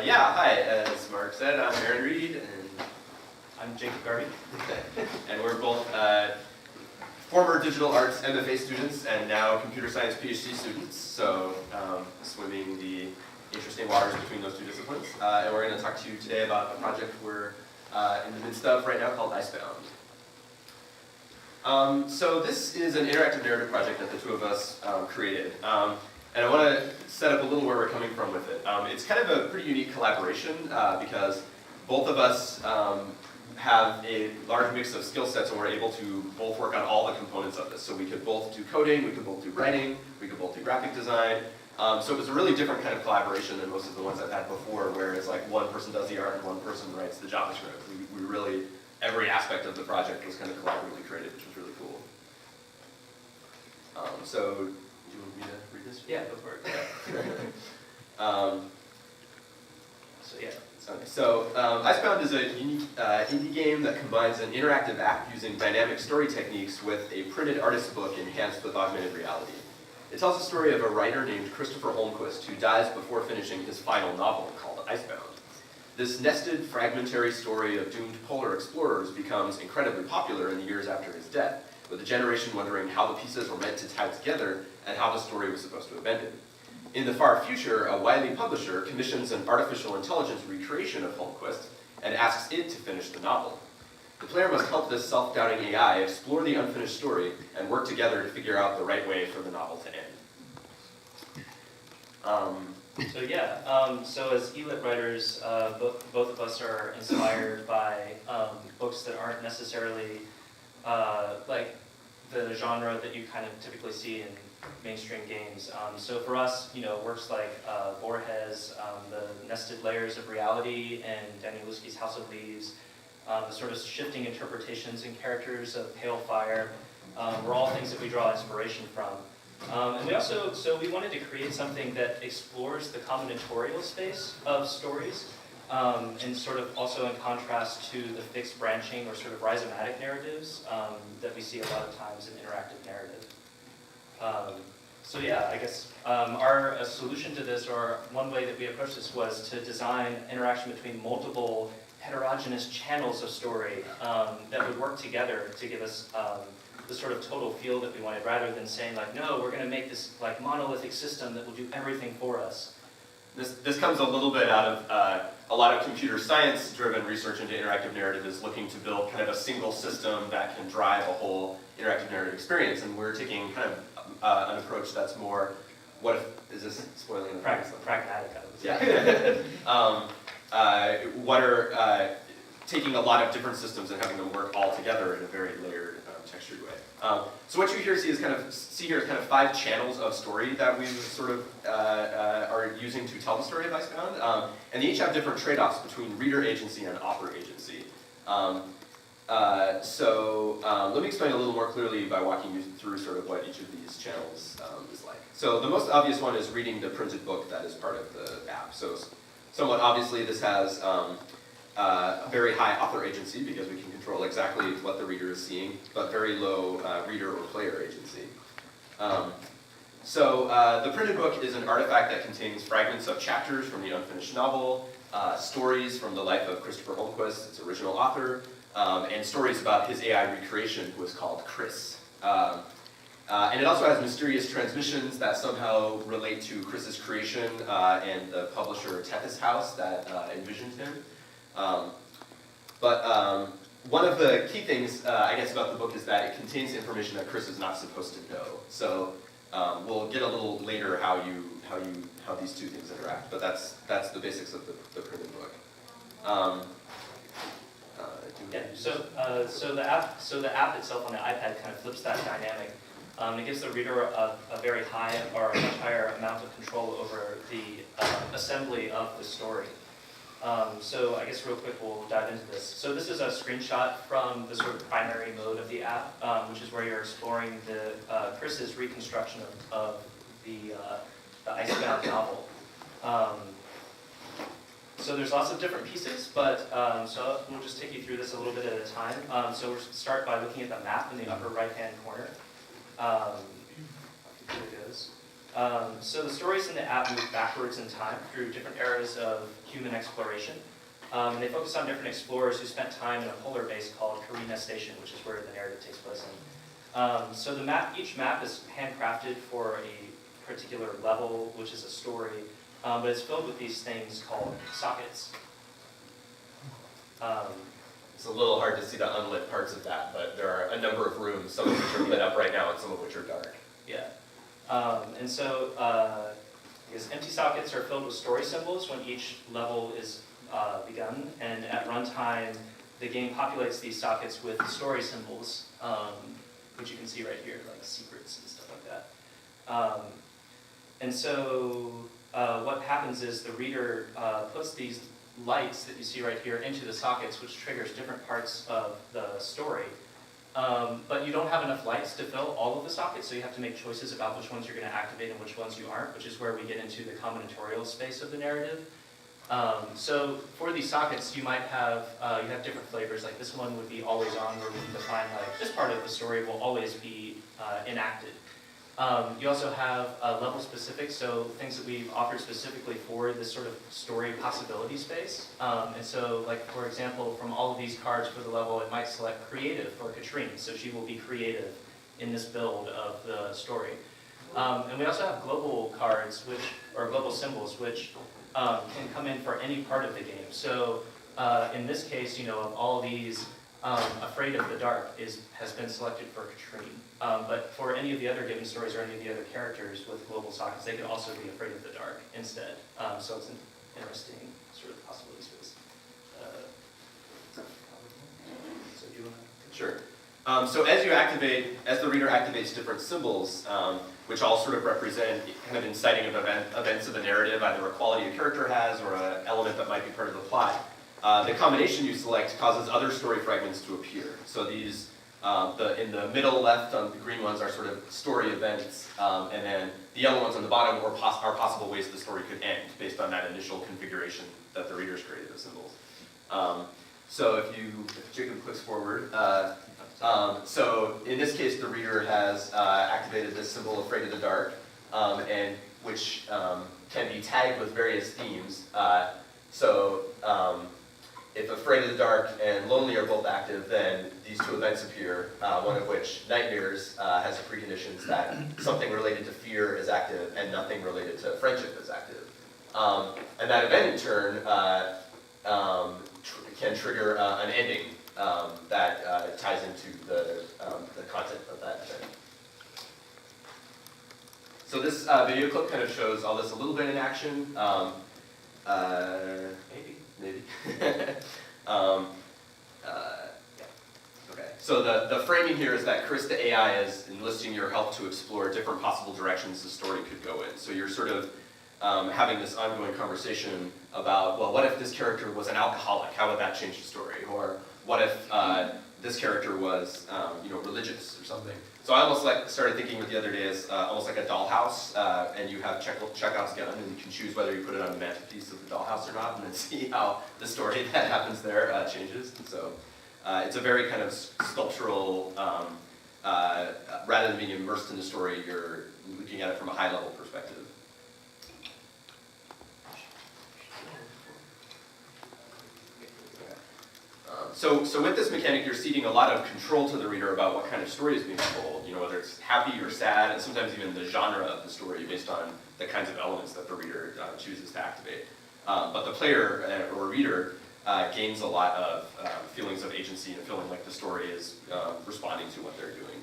Hi, as Mark said, I'm Aaron Reed, and I'm Jacob Garbe. and we're both former digital arts MFA students and now computer science PhD students, so swimming the interesting waters between those two disciplines. And we're going to talk to you today about a project we're in the midst of right now called Icebound. So this is an interactive narrative project that the two of us created. And I want to set up a little where we're coming from with it. It's kind of a pretty unique collaboration because both of us have a large mix of skill sets and we're able to both work on all the components of this. So we could both do coding, we could both do writing, we could both do graphic design. So it was a really different kind of collaboration than most of the ones I've had before, where it's like one person does the art and one person writes the JavaScript. We really, every aspect of the project was kind of collaboratively created, which was really cool. So, do you want me to read this? Yeah, go for it. So Icebound is a unique indie game that combines an interactive app using dynamic story techniques with a printed artist book enhanced with augmented reality. It tells the story of a writer named Christopher Holmquist who dies before finishing his final novel called Icebound. This nested, fragmentary story of doomed polar explorers becomes incredibly popular in the years after his death, with a generation wondering how the pieces were meant to tie together and how the story was supposed to have ended. In the far future, a wily publisher commissions an artificial intelligence recreation of Holmquist and asks it to finish the novel. The player must help this self-doubting AI explore the unfinished story and work together to figure out the right way for the novel to end. So as e-lit writers, both of us are inspired by books that aren't necessarily like the genre that you kind of typically see in mainstream games. So for us, works like Borges, the nested layers of reality, and Danielewski's House of Leaves, the sort of shifting interpretations and characters of Pale Fire, were all things that we draw inspiration from. And we wanted to create something that explores the combinatorial space of stories, and sort of also in contrast to the fixed branching or sort of rhizomatic narratives that we see a lot of times in interactive narrative. I guess our solution to this, or one way that we approached this, was to design interaction between multiple heterogeneous channels of story that would work together to give us the sort of total feel that we wanted, rather than saying like, no, we're going to make this like monolithic system that will do everything for us. This comes a little bit out of a lot of computer science-driven research into interactive narrative is looking to build kind of a single system that can drive a whole interactive narrative experience, and we're taking kind of an approach that's more, is this spoiling the pragmatic, I would say. Yeah. Taking a lot of different systems and having them work all together in a very layered, textured way. So what you see is kind of 5 channels of story that we sort of are using to tell the story of Icebound, and they each have different trade-offs between reader agency and author agency. Let me explain a little more clearly by walking you through sort of what each of these channels is like. So the most obvious one is reading the printed book that is part of the app. So somewhat obviously this has a very high author agency because we can control exactly what the reader is seeing, but very low reader or player agency. The printed book is an artifact that contains fragments of chapters from the unfinished novel, stories from the life of Christopher Holmquist, its original author, and stories about his AI recreation, who is called Chris. And it also has mysterious transmissions that somehow relate to Chris's creation and the publisher Tethys House that envisioned him. One of the key things, I guess, about the book is that it contains information that Chris is not supposed to know. So we'll get a little later how these two things interact, but that's the basics of the printed book. So the app itself on the iPad kind of flips that dynamic. It gives the reader a very high or a much higher amount of control over the assembly of the story. So I guess real quick we'll dive into this. So this is a screenshot from the sort of primary mode of the app, which is where you're exploring the Chris's reconstruction of the Icebound novel. So there's lots of different pieces, but so we'll just take you through this a little bit at a time. So we'll start by looking at the map in the upper right-hand corner. Here it goes. So the stories in the app move backwards in time through different eras of human exploration. They focus on different explorers who spent time in a polar base called Karina Station, which is where the narrative takes place in. So each map is handcrafted for a particular level, which is a story, but it's filled with these things called sockets. It's a little hard to see the unlit parts of that, but there are a number of rooms, some of which are lit up right now and some of which are dark. Yeah. And so these empty sockets are filled with story symbols when each level is begun, and at runtime, the game populates these sockets with story symbols, which you can see right here, like secrets and stuff like that. And so what happens is the reader puts these lights that you see right here into the sockets, which triggers different parts of the story. But you don't have enough lights to fill all of the sockets, so you have to make choices about which ones you're going to activate and which ones you aren't, which is where we get into the combinatorial space of the narrative. So for these sockets, you might have you have different flavors. Like this one would be always on, where we can define like this part of the story will always be enacted. You also have level specific, so things that we've offered specifically for this sort of story possibility space. And so, like for example, from all of these cards for the level, it might select creative for Katrine, so she will be creative in this build of the story. And we also have global cards, or global symbols, which can come in for any part of the game. So in this case, of all these, Afraid of the Dark has been selected for Katrine. But for any of the other given stories or any of the other characters with global sockets, they could also be afraid of the dark instead. So it's an interesting sort of possibility space. So do you want to? Sure. So as the reader activates different symbols, which all sort of represent kind of inciting of events of the narrative, either a quality a character has or an element that might be part of the plot, the combination you select causes other story fragments to appear. So these, in the middle left, the green ones are sort of story events, and then the yellow ones on the bottom are possible ways the story could end based on that initial configuration that the readers created of symbols. So if Jacob clicks forward, so in this case the reader has activated this symbol Afraid of the Dark, and which can be tagged with various themes. If Afraid of the Dark and Lonely are both active, then these two events appear, one of which, Nightmares, has preconditions that something related to fear is active and nothing related to friendship is active. And that event, in turn, can trigger an ending that ties into the content of that event. So this video clip kind of shows all this a little bit in action. Maybe. Okay. So the framing here is that Chris, the AI, is enlisting your help to explore different possible directions the story could go in. So you're sort of having this ongoing conversation about, well, what if this character was an alcoholic? How would that change the story? Or what if this character was, religious or something? So I almost started thinking with the other day as almost like a dollhouse, and you have Chekhov's gun, and you can choose whether you put it on the mantelpiece of the dollhouse or not, and then see how the story that happens there changes. And so it's a very kind of sculptural, rather than being immersed in the story, you're looking at it from a high-level perspective. So with this mechanic, you're ceding a lot of control to the reader about what kind of story is being told, whether it's happy or sad, and sometimes even the genre of the story based on the kinds of elements that the reader chooses to activate. But the player or reader gains a lot of feelings of agency and feeling like the story is responding to what they're doing.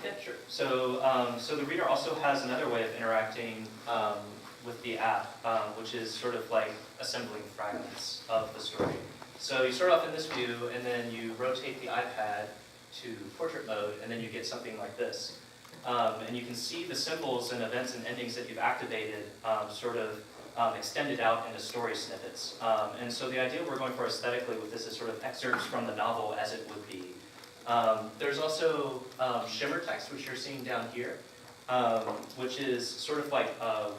Yeah, sure. So the reader also has another way of interacting with the app, which is sort of like assembling fragments of the story. So you start off in this view, and then you rotate the iPad to portrait mode, and then you get something like this. And you can see the symbols and events and endings that you've activated extended out into story snippets. And so the idea we're going for aesthetically with this is sort of excerpts from the novel as it would be. There's also shimmer text, which you're seeing down here. Which is sort of like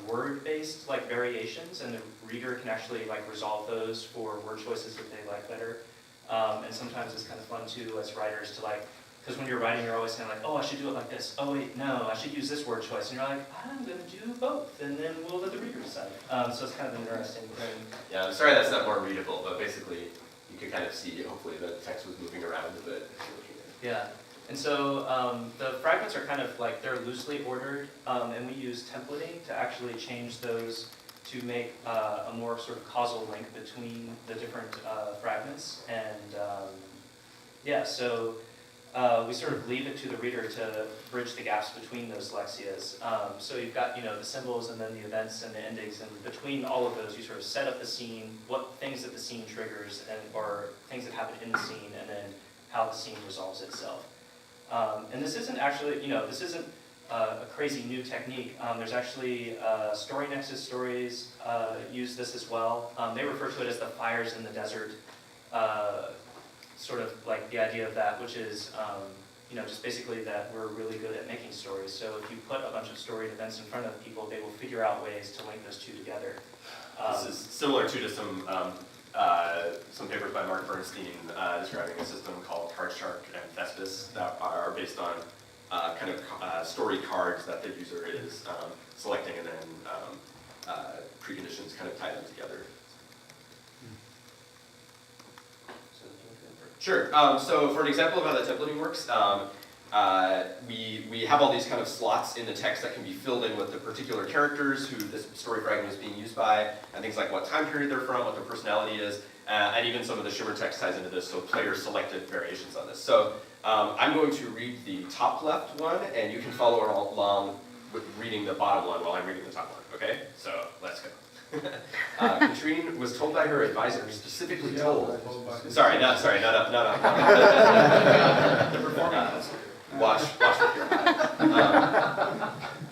word-based like variations, and the reader can actually like resolve those for word choices that they like better. And sometimes it's kind of fun too as writers to like Because when you're writing, you're always kind of like, oh, I should do it like this. Oh, wait, no, I should use this word choice. And you're like, I'm going to do both, and then we'll let the reader decide. So it's kind of an interesting thing. Yeah, I'm sorry that's not more readable, but basically you can kind of see, hopefully, that the text was moving around a bit. Yeah. And so the fragments are kind of like, they're loosely ordered, and we use templating to actually change those to make a more sort of causal link between the different fragments. And yeah, so we sort of leave it to the reader to bridge the gaps between those lexias. So you've got, the symbols and then the events and the endings, and between all of those, you sort of set up the scene, what things that the scene triggers, or things that happen in the scene, and then how the scene resolves itself. And this isn't actually, this isn't a crazy new technique. There's actually Story Nexus stories use this as well. They refer to it as the fires in the desert, sort of like the idea of that, which is, just basically that we're really good at making stories. So if you put a bunch of storied events in front of people, they will figure out ways to link those two together. This is similar to some papers by Mark Bernstein describing a system called Card Shark and Thespis that are based on kind of story cards that the user is selecting, and then preconditions kind of tie them together. Sure. So for an example of how the templating works, we have all these kind of slots in the text that can be filled in with the particular characters who this story fragment is being used by, and things like what time period they're from, what their personality is, and even some of the shimmer text ties into this, so players selected variations on this. So I'm going to read the top left one, and you can follow along with reading the bottom one while I'm reading the top one, okay? So let's go. Katrine was told by her advisor, specifically told. Sorry, not the performance. Watch with your eyes.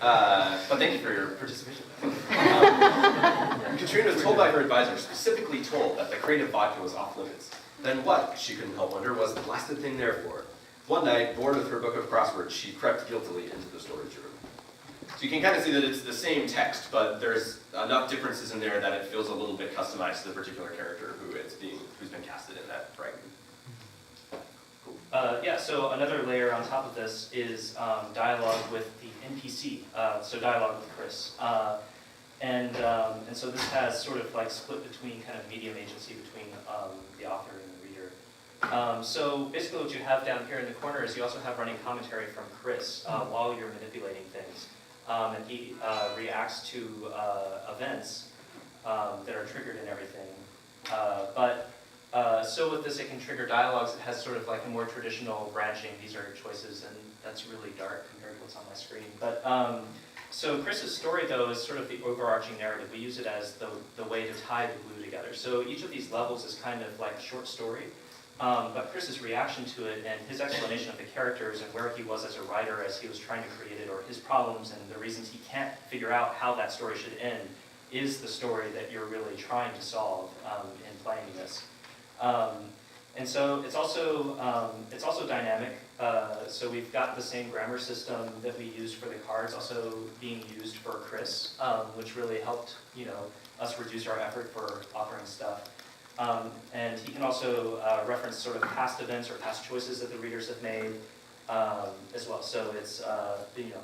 But thank you for your participation. Katrine was told by her advisor, specifically told, that the creative vodka was off limits. Then what, she couldn't help wonder, was the blasted thing there for? One night, bored with her book of crosswords, she crept guiltily into the storage room. So you can kind of see that it's the same text, but there's enough differences in there that it feels a little bit customized to the particular character who's been casted in that fragment. Cool. Yeah, so another layer on top of this is dialogue with the NPC, so dialogue with Chris. And so this has sort of like split between kind of medium agency between the author and the reader. So basically what you have down here in the corner is you also have running commentary from Chris while you're manipulating things. And he reacts to events that are triggered and everything. So with this, it can trigger dialogues. It has sort of like a more traditional branching. These are choices, and that's really dark compared to what's on my screen. But so Chris's story, though, is sort of the overarching narrative. We use it as the way to tie the glue together. So each of these levels is kind of like a short story. But Chris's reaction to it and his explanation of the characters and where he was as a writer as he was trying to create it, or his problems and the reasons he can't figure out how that story should end, is the story that you're really trying to solve in playing this. And so it's also dynamic. So we've got the same grammar system that we used for the cards also being used for Chris, which really helped us reduce our effort for authoring stuff. And he can also reference sort of past events or past choices that the readers have made as well. So it's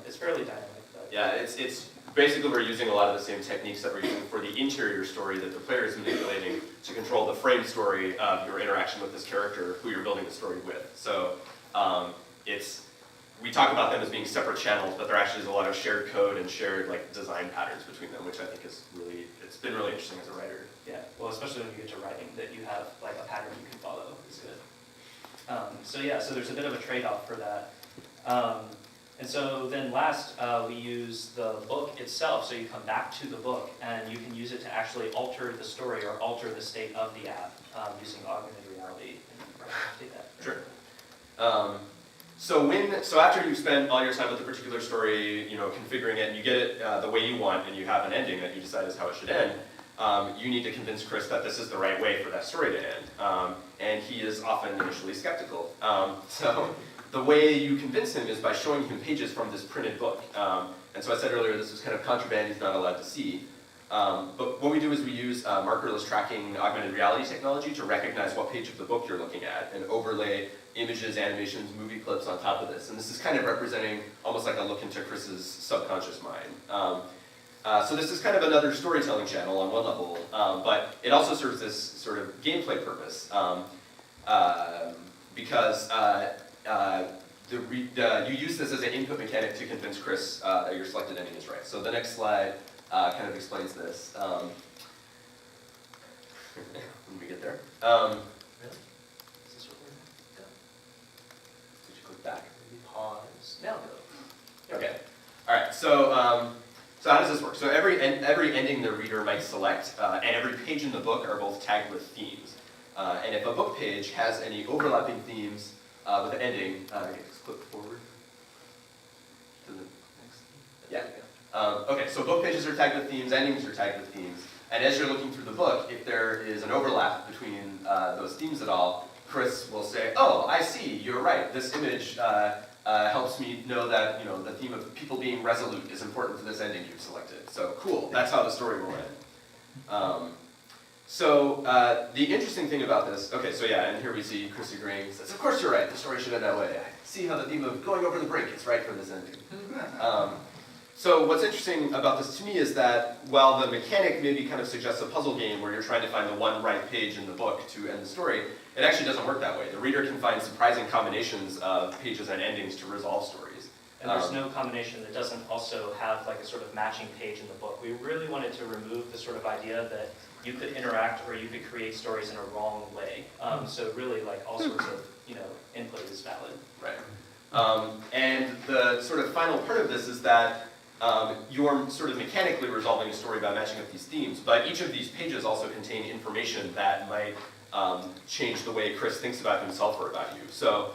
it's fairly dynamic. But yeah, it's basically we're using a lot of the same techniques that we're using for the interior story that the player is manipulating to control the frame story of your interaction with this character who you're building the story with. So we talk about them as being separate channels, but there actually is a lot of shared code and shared design patterns between them, which I think is it's been really interesting as a writer. Yeah, well, especially when you get to writing, that you have a pattern you can follow is good. So there's a bit of a trade-off for that. And so then last, we use the book itself. So you come back to the book, and you can use it to actually alter the story or alter the state of the app using augmented reality. Sure. So after you've spent all your time with the particular story, configuring it, and you get it the way you want, and you have an ending that you decide is how it should end, you need to convince Chris that this is the right way for that story to end. And he is often initially skeptical. So the way you convince him is by showing him pages from this printed book. And so I said earlier, this is kind of contraband he's not allowed to see. But what we do is we use markerless tracking augmented reality technology to recognize what page of the book you're looking at and overlay images, animations, movie clips on top of this. And this is kind of representing almost like a look into Chris's subconscious mind. So this is kind of another storytelling channel on one level, but it also serves this sort of gameplay purpose because you use this as an input mechanic to convince Chris that your selected ending is right. So the next slide kind of explains this. When we get there. Really? Is this what we're going? Did you click back? Maybe pause. Now go. Okay. All right. So so how does this work? So every ending the reader might select, and every page in the book are both tagged with themes. And if a book page has any overlapping themes with an ending, just click forward to the next. Yeah. Okay. So book pages are tagged with themes. Endings are tagged with themes. And as you're looking through the book, if there is an overlap between those themes at all, Chris will say, "Oh, I see. You're right. This image helps me know that the theme of people being resolute is important to this ending you've selected." So cool. That's how the story will end. So the interesting thing about this, okay, so yeah, and here we see Chris agreeing. Says, "Of course you're right. The story should end that way. I see how the theme of going over the brink is right for this ending." So what's interesting about this to me is that while the mechanic maybe kind of suggests a puzzle game where you're trying to find the one right page in the book to end the story, it actually doesn't work that way. The reader can find surprising combinations of pages and endings to resolve stories. And there's no combination that doesn't also have like a sort of matching page in the book. We really wanted to remove the sort of idea that you could interact or you could create stories in a wrong way. So really like all sorts of input is valid. Right. And the sort of final part of this is that you're sort of mechanically resolving a story by matching up these themes, but each of these pages also contain information that might change the way Chris thinks about himself or about you. So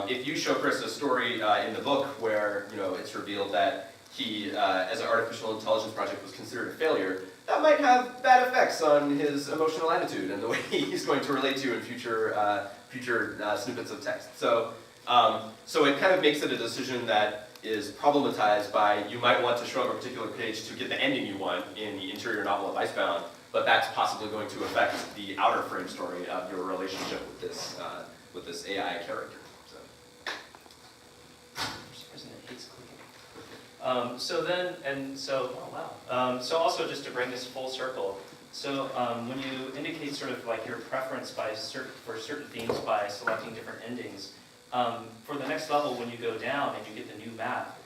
if you show Chris a story in the book where it's revealed that he, as an artificial intelligence project, was considered a failure, that might have bad effects on his emotional attitude and the way he's going to relate to you in future snippets of text. So so it kind of makes it a decision that is problematized by you might want to show up a particular page to get the ending you want in the interior novel of Icebound, but that's possibly going to affect the outer frame story of your relationship with this AI character. So also just to bring this full circle, so when you indicate sort of like your preference for certain themes by selecting different endings, for the next level when you go down and you get the new map,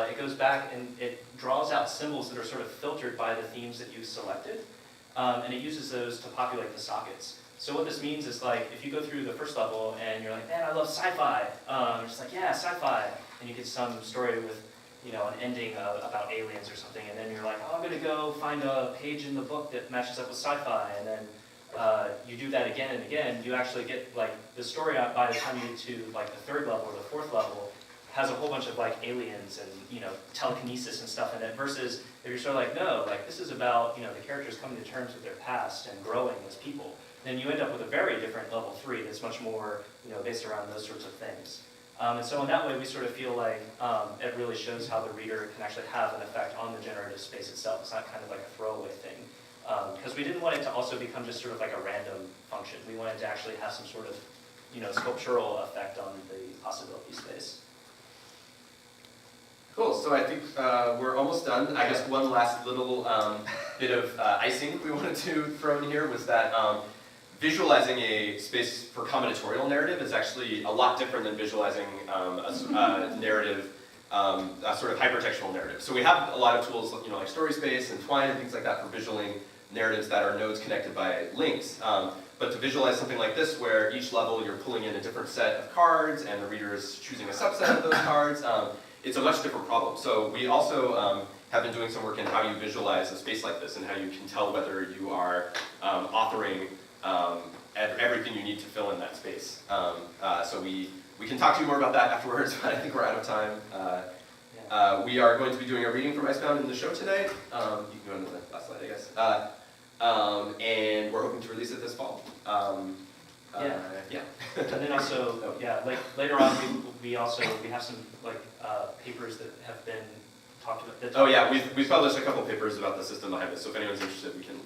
it goes back and it draws out symbols that are sort of filtered by the themes that you selected, and it uses those to populate the sockets. So what this means is like, if you go through the first level and you're like, man, I love sci-fi, it's like, yeah, sci-fi, and you get some story with an ending about aliens or something, and then you're like, oh, I'm gonna go find a page in the book that matches up with sci-fi, and then you do that again and again, you actually get like the story out by the time you get to like the third level or the fourth level has a whole bunch of like aliens and telekinesis and stuff in it, versus if you're sort of like, no, like this is about the characters coming to terms with their past and growing as people, then you end up with a very different level 3 that's much more based around those sorts of things. And so in that way we sort of feel like it really shows how the reader can actually have an effect on the generative space itself. It's not kind of like a throwaway thing. Because we didn't want it to also become just sort of like a random function. We wanted to actually have some sort of sculptural effect on the possibility space. Cool, so I think we're almost done. I guess one last little bit of icing we wanted to throw in here was that visualizing a space for combinatorial narrative is actually a lot different than visualizing a narrative, a sort of hypertextual narrative. So we have a lot of tools like StorySpace and Twine and things like that for visualing narratives that are nodes connected by links. But to visualize something like this, where each level you're pulling in a different set of cards and the reader is choosing a subset of those cards, it's a much different problem. So we also have been doing some work in how you visualize a space like this and how you can tell whether you are authoring everything you need to fill in that space. So we can talk to you more about that afterwards, but I think we're out of time. We are going to be doing a reading from Icebound in the show today. You can go on to the last slide, I guess. And we're hoping to release it this fall. Yeah. And then also, like later on, we have some like papers that have been talked about. We've published a couple papers about the system behind this. So if anyone's interested, we can